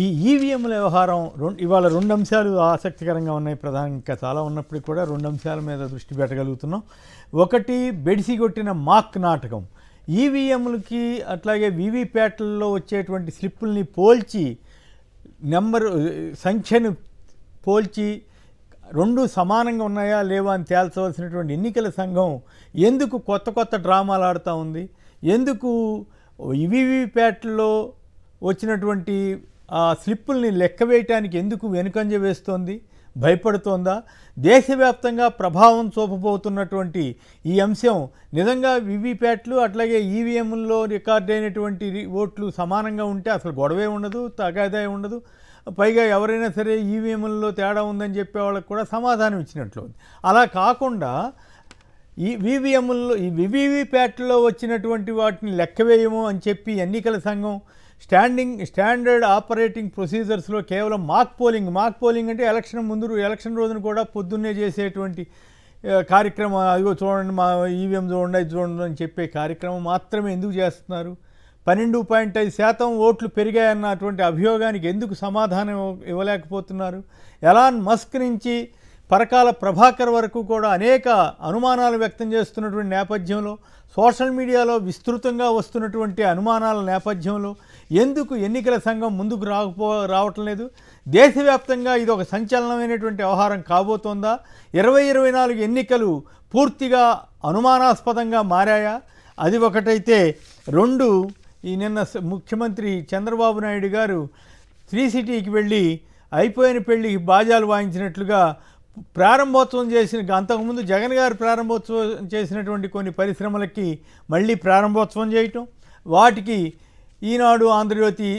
ఈ ఈవీఎంల వ్యవహారం ఇవాళ రెండు అంశాలు ఆసక్తికరంగా ఉన్నాయి. ప్రధానంగా ఇంకా చాలా ఉన్నప్పటికీ కూడా రెండు అంశాల మీద దృష్టి పెట్టగలుగుతున్నాం. ఒకటి, బెడిసి కొట్టిన మాక్ నాటకం. ఈవీఎంలకి అట్లాగే వీవీప్యాట్లలో వచ్చేటువంటి స్లిప్పుల్ని పోల్చి సంఖ్యను పోల్చి రెండు సమానంగా ఉన్నాయా లేవా అని తేల్చవలసినటువంటి ఎన్నికల సంఘం ఎందుకు కొత్త కొత్త డ్రామాలు ఆడుతూ ఉంది? ఎందుకు వీవీప్యాట్లో వచ్చినటువంటి ఆ స్లిప్పుల్ని లెక్క వేయటానికి ఎందుకు వెనుకంజ వేస్తోంది? భయపడుతోందా? దేశవ్యాప్తంగా ప్రభావం చూపబోతున్నటువంటి ఈ అంశం నిజంగా వీవీప్యాట్లు అట్లాగే ఈవీఎంల్లో రికార్డ్ అయినటువంటి ఓట్లు సమానంగా ఉంటే అసలు గొడవే ఉండదు, తగాదా ఉండదు. పైగా ఎవరైనా సరే ఈవీఎంల్లో తేడా ఉందని చెప్పే వాళ్ళకు కూడా సమాధానం ఇచ్చినట్లు. అలా కాకుండా ఈ వీవీప్యాట్లో వచ్చినటువంటి వాటిని లెక్కవేయము అని చెప్పి ఎన్నికల సంఘం స్టాండర్డ్ ఆపరేటింగ్ ప్రొసీజర్స్లో కేవలం మాక్ పోలింగ్ అంటే ఎలక్షన్ రోజున కూడా పొద్దున్నే చేసేటువంటి కార్యక్రమం, అదిగో చూడండి మా ఈవీఎం చూడండి అది చూడండి అని చెప్పే కార్యక్రమం మాత్రమే ఎందుకు చేస్తున్నారు? 12.5% ఓట్లు పెరిగాయన్నటువంటి అభియోగానికి ఎందుకు సమాధానం ఇవ్వలేకపోతున్నారు? ఎలాన్ మస్క్ నుంచి పరకాల ప్రభాకర్ వరకు కూడా అనేక అనుమానాలు వ్యక్తం చేస్తున్నటువంటి నేపథ్యంలో, సోషల్ మీడియాలో విస్తృతంగా వస్తున్నటువంటి అనుమానాల నేపథ్యంలో ఎందుకు ఎన్నికల సంఘం ముందుకు రావటం లేదు? దేశవ్యాప్తంగా ఇది ఒక సంచలనమైనటువంటి వ్యవహారం కాబోతోందా? 2024 ఎన్నికలు పూర్తిగా అనుమానాస్పదంగా మారాయా? అది ఒకటైతే, రెండు, ఈ నిన్న ముఖ్యమంత్రి చంద్రబాబు నాయుడు గారు శ్రీ సిటీకి వెళ్ళి అయిపోయిన పెళ్లికి బాజాలు వాయించినట్లుగా ప్రారంభోత్సవం అంతకుముందు జగన్ గారు ప్రారంభోత్సవం చేసినటువంటి కొన్ని పరిశ్రమలకి మళ్ళీ ప్రారంభోత్సవం చేయటం, వాటికి ఈనాడు ఆంధ్రజ్యోతి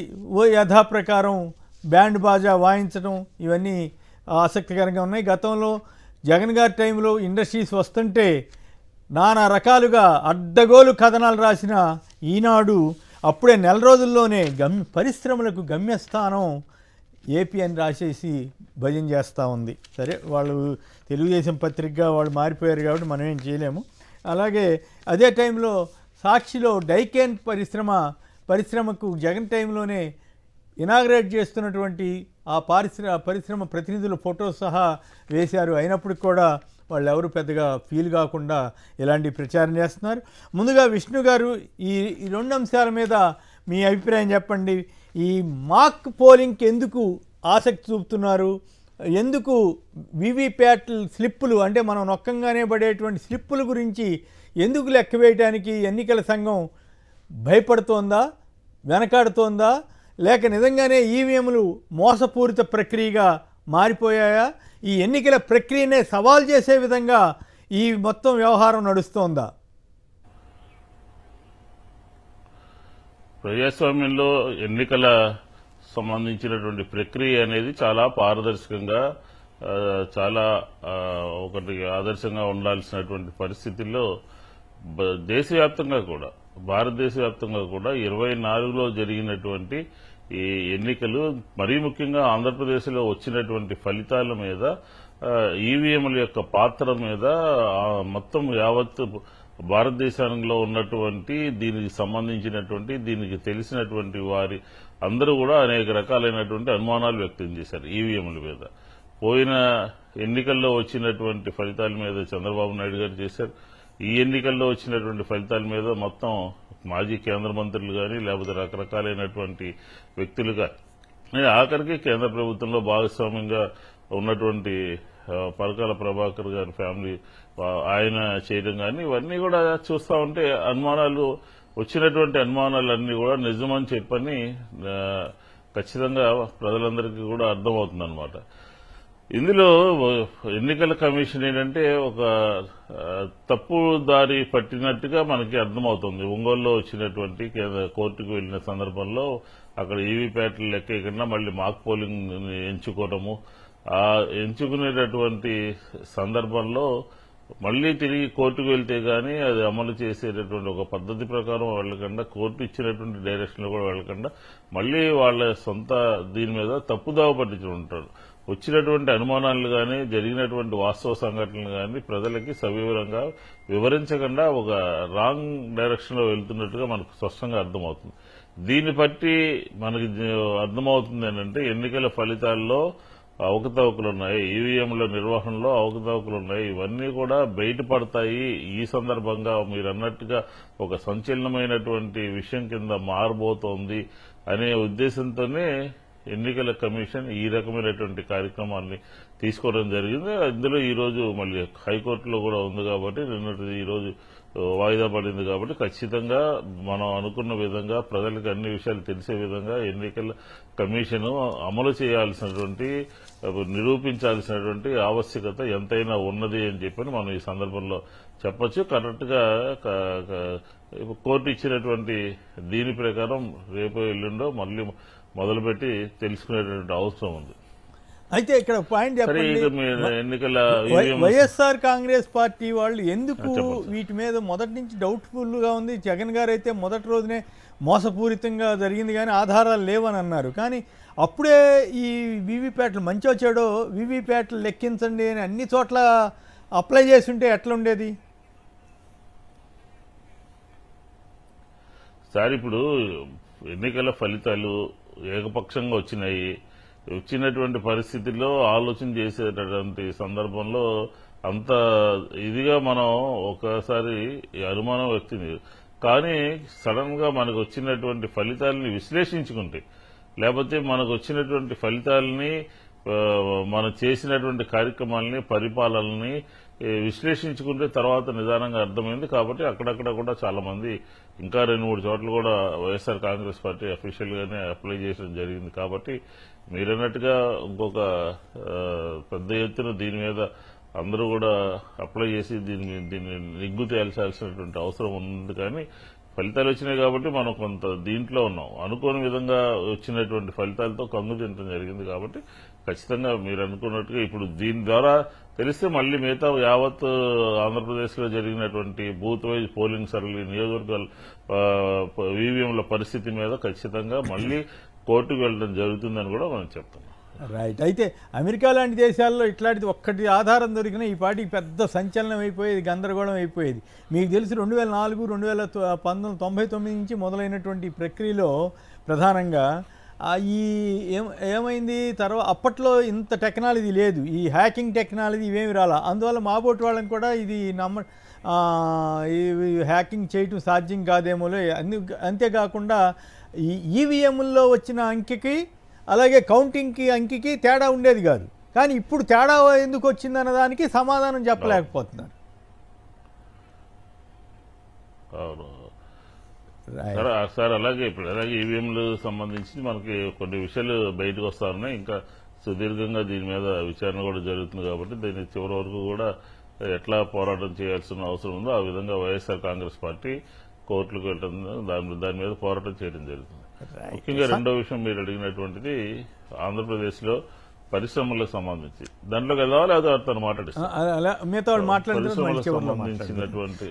యథాప్రకారం బ్యాండ్ బాజా వాయించడం, ఇవన్నీ ఆసక్తికరంగా ఉన్నాయి. గతంలో జగన్ గారి టైంలో ఇండస్ట్రీస్ వస్తుంటే నానా రకాలుగా అడ్డగోలు కథనాలు రాసిన ఈనాడు అప్పుడే నెల రోజుల్లోనే పరిశ్రమలకు గమ్యస్థానం ఏపీ అని రాసేసి భజన చేస్తూ ఉంది. సరే, వాళ్ళు తెలుగుదేశం పత్రికగా వాళ్ళు మారిపోయారు కాబట్టి మనం ఏం చేయలేము. అలాగే అదే టైంలో సాక్షిలో డైకేన్ పరిశ్రమకు జగన్ టైంలోనే ఇనాగ్రేట్ చేస్తున్నటువంటి ఆ పరిశ్రమ ప్రతినిధుల ఫోటో సహా వేశారు. అయినప్పటికి కూడా వాళ్ళు ఎవరు పెద్దగా ఫీల్ కాకుండా ఇలాంటి ప్రచారం చేస్తున్నారు. ముందుగా విష్ణు గారు, ఈ రెండు అంశాల మీద మీ అభిప్రాయం చెప్పండి. ఈ మాక్ పోలింగ్కి ఎందుకు ఆసక్తి చూపుతున్నారు? ఎందుకు వీవీప్యాట్ స్లిప్పులు అంటే మనం నొక్కంగానే పడేటువంటి స్లిప్పుల గురించి ఎందుకు లెక్క వేయడానికి ఎన్నికల సంఘం భయపడుతోందా, వెనకాడుతోందా, లేక నిజంగానే ఈవీఎంలు మోసపూరిత ప్రక్రియగా మారిపోయాయా? ఈ ఎన్నికల ప్రక్రియనే సవాల్ చేసే విధంగా ఈ మొత్తం వ్యవహారం నడుస్తోందా? ప్రజాస్వామ్యంలో ఎన్నికల సంబంధించినటువంటి ప్రక్రియ అనేది చాలా పారదర్శకంగా, చాలా ఒకటి ఆదర్శంగా ఉండాల్సినటువంటి పరిస్థితుల్లో దేశవ్యాప్తంగా కూడా, భారతదేశ వ్యాప్తంగా కూడా 24లో జరిగినటువంటి ఈ ఎన్నికలు, మరీ ముఖ్యంగా ఆంధ్రప్రదేశ్లో వచ్చినటువంటి ఫలితాల మీద, ఈవీఎంల యొక్క పాత్ర మీద మొత్తం యావత్ భారతదేశంలో ఉన్నటువంటి దీనికి సంబంధించినటువంటి దీనికి తెలిసినటువంటి వారి అందరూ కూడా అనేక రకాలైనటువంటి అనుమానాలు వ్యక్తం చేశారు ఈవీఎంల మీద. పోయిన ఎన్నికల్లో వచ్చినటువంటి ఫలితాల మీద చంద్రబాబు నాయుడు గారు చేశారు. ఈ ఎన్నికల్లో వచ్చినటువంటి ఫలితాల మీద మొత్తం మాజీ కేంద్ర మంత్రులు కానీ, లేకపోతే రకరకాలైనటువంటి వ్యక్తులు కానీ, ఆఖరికి కేంద్ర ప్రభుత్వంలో భాగస్వామ్యంగా ఉన్నటువంటి పరకాల ప్రభాకర్ గారి ఫ్యామిలీ ఆయన చేయడం కానీ, ఇవన్నీ కూడా చూస్తా ఉంటే వచ్చినటువంటి అనుమానాలన్నీ కూడా నిజమని చెప్పని ఖచ్చితంగా ప్రజలందరికీ కూడా అర్థమవుతుందన్నమాట. ఇందులో ఎన్నికల కమిషన్ ఏంటంటే ఒక తప్పు దారి పట్టినట్టుగా మనకి అర్థమవుతుంది. ఒంగోలులో వచ్చినటువంటి కోర్టుకు వెళ్లిన సందర్భంలో అక్కడ ఈవీప్యాట్లు లెక్కేయకుండా మళ్లీ మాక్ పోలింగ్ ఎంచుకోవడము, ఆ ఎంచుకునేటటువంటి సందర్భంలో మళ్లీ తిరిగి కోర్టుకు వెళ్తే గానీ అది అమలు చేసేటటువంటి ఒక పద్ధతి ప్రకారం వెళ్లకుండా, కోర్టు ఇచ్చినటువంటి డైరెక్షన్ లో కూడా వెళ్లకుండా మళ్లీ వాళ్ళ సొంత దీని మీద తప్పుదావ పట్టించి ఉంటారు. వచ్చినటువంటి అనుమానాలు కానీ, జరిగినటువంటి వాస్తవ సంఘటనలు కానీ ప్రజలకి సవివరంగా వివరించకుండా ఒక రాంగ్ డైరెక్షన్ లో వెళ్తున్నట్టుగా మనకు స్పష్టంగా అర్థమవుతుంది. దీన్ని బట్టి మనకి అర్థమవుతుంది ఏంటంటే ఎన్నికల ఫలితాల్లో అవకతవకలు ఉన్నాయి, ఈవీఎంల నిర్వహణలో అవకతవకలు ఉన్నాయి. ఇవన్నీ కూడా బయటపడతాయి. ఈ సందర్భంగా మీరు అన్నట్టుగా ఒక సంచలనమైనటువంటి విషయం కింద మారబోతోంది అనే ఉద్దేశంతోనే ఎన్నికల కమిషన్ ఈ రకమైనటువంటి కార్యక్రమాన్ని తీసుకోవడం జరిగింది. అందులో ఈ రోజు మళ్ళీ హైకోర్టులో కూడా ఉంది కాబట్టి నిన్నటి ఈ రోజు వాయిదా పడింది కాబట్టి ఖచ్చితంగా మనం అనుకున్న విధంగా ప్రజలకు అన్ని విషయాలు తెలిసే విధంగా ఎన్నికల కమిషన్ అమలు చేయాల్సినటువంటి నిరూపించాల్సినటువంటి ఆవశ్యకత ఎంతైనా ఉన్నది అని చెప్పని మనం ఈ సందర్భంలో చెప్పొచ్చు. కరెక్ట్ గా కోర్టు ఇచ్చినటువంటి దీని ప్రకారం రేపు ఎల్లుండో మళ్ళీ మొదలుపెట్టి తెలుసుకునేటువంటి అవసరం ఉంది. అయితే ఇక్కడ పాయింట్ చెప్పండి, ఎన్నికల వైఎస్ఆర్ కాంగ్రెస్ పార్టీ వాళ్ళు ఎందుకు వీటి మీద మొదటి నుంచి డౌట్ఫుల్ గా ఉంది? జగన్ గారు అయితే మొదటి రోజునే మోసపూరితంగా జరిగింది కానీ ఆధారాలు లేవని అన్నారు. కానీ అప్పుడే ఈ వీవీప్యాట్లు మంచి వచ్చాడో వీవీప్యాట్లు లెక్కించండి అని అన్ని చోట్ల అప్లై చేసి ఉంటే ఎట్లా ఉండేది సార్? ఇప్పుడు ఎన్నికల ఫలితాలు ఏకపక్షంగా వచ్చినటువంటి పరిస్థితుల్లో ఆలోచన చేసేటటువంటి సందర్భంలో అంత ఇదిగా మనం ఒకసారి అనుమానం వ్యక్తం కానీ సడన్ గా మనకు వచ్చినటువంటి ఫలితాలని విశ్లేషించుకుంటే, లేకపోతే మనకు వచ్చినటువంటి ఫలితాలని మనం చేసినటువంటి కార్యక్రమాలని పరిపాలనని విశ్లేషించుకుంటే తర్వాత నిదానంగా అర్థమైంది. కాబట్టి అక్కడక్కడ కూడా చాలా మంది ఇంకా 2-3 చోట్ల కూడా వైఎస్ఆర్ కాంగ్రెస్ పార్టీ అఫీషియల్ గానే అప్లై చేయడం జరిగింది. కాబట్టి మీరన్నట్టుగా ఇంకొక పెద్ద ఎత్తున దీని మీద అందరూ కూడా అప్లై చేసి దీన్ని నిగ్గు తేల్చాల్సినటువంటి అవసరం ఉంది. కానీ ఫలితాలు వచ్చినాయి కాబట్టి మనం కొంత దీంట్లో ఉన్నాం. అనుకోని విధంగా వచ్చినటువంటి ఫలితాలతో కంగు తినడం జరిగింది. కాబట్టి ఖచ్చితంగా మీరు అనుకున్నట్టుగా ఇప్పుడు దీని ద్వారా తెలిస్తే మళ్లీ మిగతా యావత్ ఆంధ్రప్రదేశ్ లో జరిగినటువంటి బూత్ వైజ్ పోలింగ్ సరళి నియోజకవర్గాల ఈవీఎంల పరిస్థితి మీద ఖచ్చితంగా మళ్లీ కోర్టుకు వెళ్లడం జరుగుతుందని కూడా మనం చెప్తున్నాం. రైట్. అయితే అమెరికా లాంటి దేశాల్లో ఇట్లాంటిది ఒక్కటి ఆధారం దొరికినా ఈ పార్టీకి పెద్ద సంచలనం అయిపోయేది, గందరగోళం అయిపోయేది. మీకు తెలిసి 2004, 2019, 99 నుంచి మొదలైనటువంటి ప్రక్రియలో ప్రధానంగా ఈ ఏమైంది తర్వాత అప్పట్లో ఇంత టెక్నాలజీ లేదు, ఈ హ్యాకింగ్ టెక్నాలజీ ఇవేమి రాలా. అందువల్ల మాబోటి వాళ్ళని కూడా ఇది హ్యాకింగ్ చేయటం సాధ్యం కాదేమోలే. అంతేకాకుండా ఈ ఈవీఎంల్లో వచ్చిన అంకెకి అలాగే కౌంటింగ్కి అంకికి తేడా ఉండేది కాదు. కానీ ఇప్పుడు తేడా ఎందుకు వచ్చిందన్న దానికి సమాధానం చెప్పలేకపోతున్నారు. సార్ అలాగే ఈవీఎంలు సంబంధించి మనకి కొన్ని విషయాలు బయటకు వస్తా ఉన్నాయి. ఇంకా సుదీర్ఘంగా దీని మీద విచారణ కూడా జరుగుతుంది. కాబట్టి దీని చివరి వరకు కూడా ఎట్లా పోరాటం చేయాల్సిన అవసరం ఉందో ఆ విధంగా వైఎస్ఆర్ కాంగ్రెస్ పార్టీ కోర్టులకు వెళ్ళడం, దాని మీద పోరాటం చేయడం జరుగుతుంది. ముఖ్యంగా రెండో విషయం మీరు అడిగినటువంటిది ఆంధ్రప్రదేశ్ లో పరిశ్రమలకు సంబంధించి దాంట్లోకి వెళ్ళాలి. లేదా తను మాట్లాడిస్తారు మిగతా వాళ్ళు మాట్లాడిన పరిశ్రమలకు సంబంధించినటువంటి